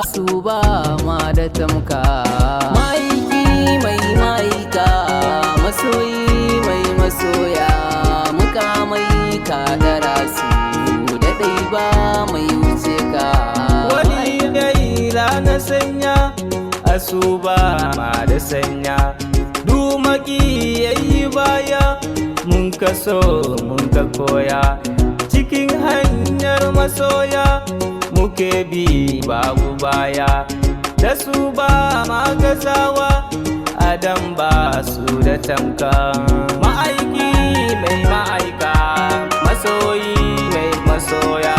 su ba ma da tamka. Ma'aiki mai ma'aika, masoyi mai masoya, mukamai ka dara su da ɗai ba mai wuce ka. Wani dai na sanya asu ba ma da sanya, dumaki yayi baya mun kaso mun ka koya, cikin hanyar masoya muke bi babu baya, da su ba ma gazawa adam ba su da tamka. Ma'aiki mai ma'aika, masoyi mai masoya,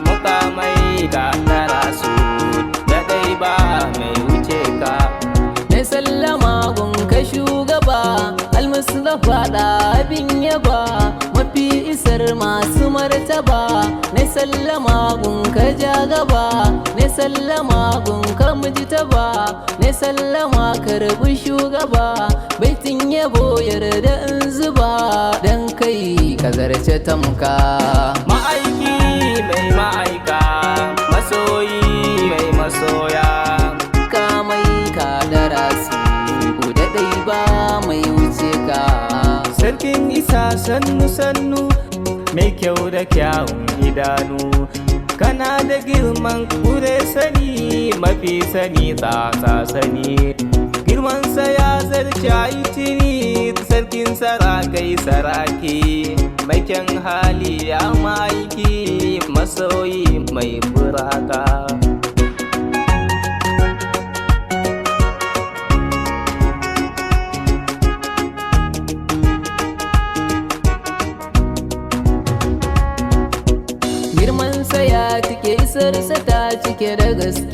mukamai ka tara su da ɗai ba mai wuce ka. Na sallama gun ka shugaba almustafa da abin yaba, mafi isar masu martaba. Na sallama gun ka ja gaba, na sallama gun ka mujtaba, na sallama karbi shugaba, baitin yabo yarda in zuba, dan kai ka zarce tamka. Ma'aiki mai ma'aika, masoyi mai masoya, Kamai ka dara su da ɗai ba mai wuce ka. sarkin isa sannu sannu, mai kyau da kyawun idanu, kana da girman kure sani, mafi sani tsasa sani, girmansa ya zarce aitini, sarkin sarakai saraki, mai kyan hali ya ma'aiki, masoyi mai buraka. Girmansa ya cike isarsa ta cike da gaske.